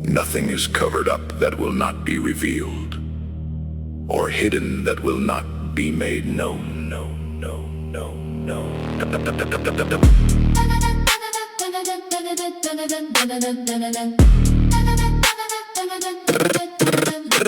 Nothing is covered up that will not be revealed, or hidden that will not be made known. No, no, no, no.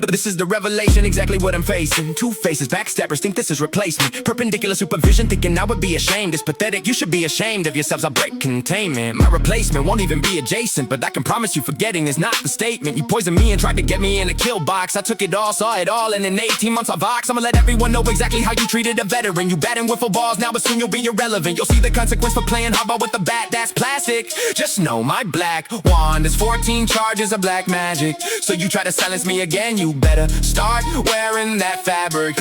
This is the revelation, exactly what I'm facing. Two faces, backstabbers think this is replacement. Perpendicular supervision, thinking I would be ashamed. It's pathetic, you should be ashamed of yourselves. I'll break containment. My replacement won't even be adjacent, but I can promise you forgetting is not the statement. You poisoned me and tried to get me in a Killbox. I took it all, saw it all, and in 18 months I vox. I'ma let everyone know exactly how you treated a veteran. You batting wiffle balls now, but soon you'll be irrelevant. You'll see the consequence for playing hardball with the bat, that's plastic. Just know my black wand is 14 charges of black magic. So you try to silence me again, you better start wearing that fabric.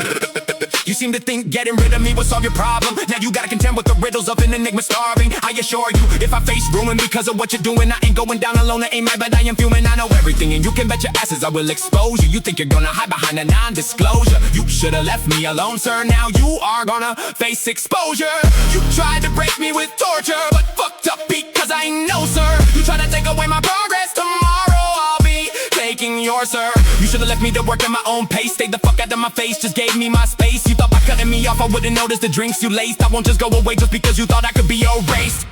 You seem to think getting rid of me will solve your problem. Now you gotta contend with the riddles of an enigma starving. I assure you, if I face ruin because of what you're doing, I ain't going down alone, I ain't mad, but I am fuming. I know everything and you can bet your asses I will expose you. You think you're gonna hide behind a non-disclosure. You should've left me alone, sir. Now you are gonna face exposure. You tried to break me with torture, but fucked up because I know, sir. You tried to take away my progress. Tomorrow I'll be taking yours, sir. You should've left me to work at my own pace. Stayed the fuck out of my face, just gave me my space. You thought by cutting me off I wouldn't notice the drinks you laced. I won't just go away just because you thought I could be erased.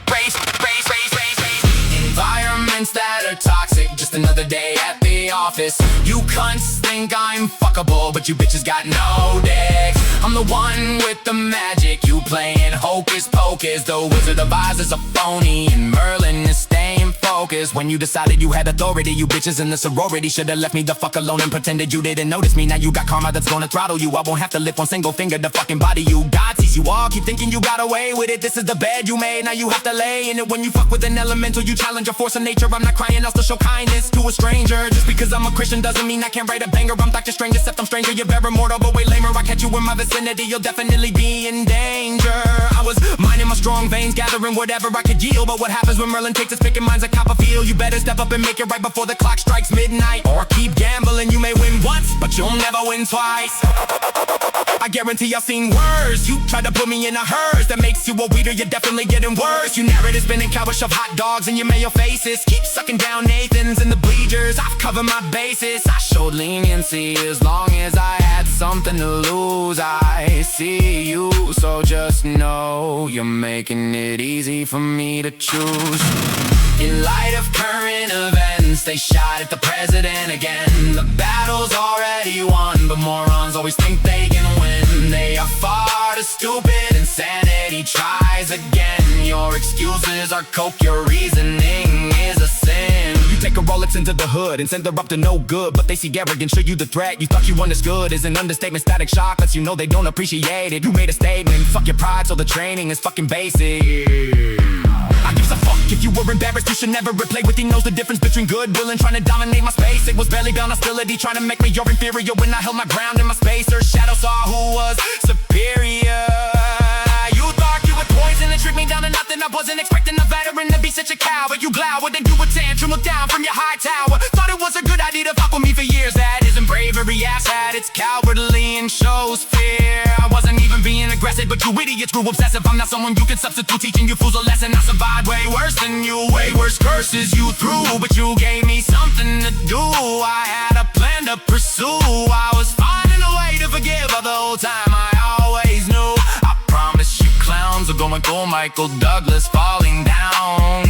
Environments that are toxic, just another day at the office. You cunts think I'm fuckable, but you bitches got no dicks. I'm the one with the magic, you playing hocus pocus. The Wizard of Oz is a phony and Merlin is staying focused. When you decided you had authority, you bitches in the sorority should've left me the fuck alone and pretended you didn't notice me. Now you got karma that's gonna throttle you. I won't have to lift one single finger to fucking body you. God sees you all, keep thinking you got away with it. This is the bed you made, now you have to lay in it. When you fuck with an elemental, you challenge your force of nature. I'm not crying, I'll still show kindness to a stranger. Just because I'm a Christian doesn't mean I can't write a banger. I'm Dr. Strange, except I'm stranger. You're very mortal, but way lamer. I catch you in my vicinity, you'll definitely be in danger. I was mining my strong veins, gathering whatever I could yield. But what happens when Merlin takes his pick and mine's a Copperfield? You better step up and make it right before the clock strikes midnight. Or keep gambling, you may win once, but you'll never win twice. I guarantee I've seen worse. You tried to put me in a hearse that makes you a weeder, you're definitely getting worse. You narrative spinning cowards, shove hot dogs in your mayo faces. Keep sucking down Nathans in the bleachers. I've covered my bases. I showed leniency as long as I had something to lose. I see you, so just know you're making it easy for me to choose. In light of current events, they shot at the president again. The battle's already won, but morons always think they can win. They are far too stupid, insanity tries again. Your excuses are coke, your reasoning is a sin. You take a Rolex into the hood and send her up to no good, but they see arrogance, show you the threat. You thought you understood is an understatement. Static shock lets you know they don't appreciate it. You made a statement, fuck your pride, so the training is fucking basic. I gives a fuck if you were embarrassed, you should never replay with. He knows the difference between goodwill and trying to dominate my space. It was barely bound hostility, trying to make me your inferior when I held my ground in my space. Her shadow saw who was superior. You thought you would poison and trick me down to nothing. I wasn't expecting a veteran to be such a coward. You glowered and do a tantrum, look down from your high tower. Thought it was a good idea to fuck with me for years. That isn't bravery, asshat, it's cowardly and shows fear. I wasn't even being aggressive, but you idiots grew obsessive. I'm not someone you can substitute, teaching you fools a lesson. I survived way worse than you, way worse curses you threw, but you gave me something to do. I had a plan to pursue. I was finding a way to forgive, but the whole time I always knew. I promise you clowns are going go Michael Douglas falling down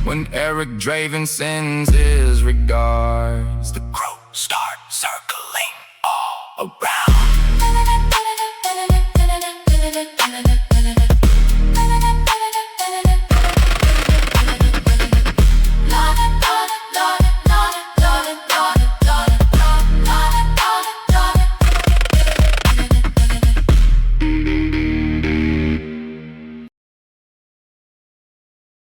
when Eric Draven sends his regards. The crows start circling all around.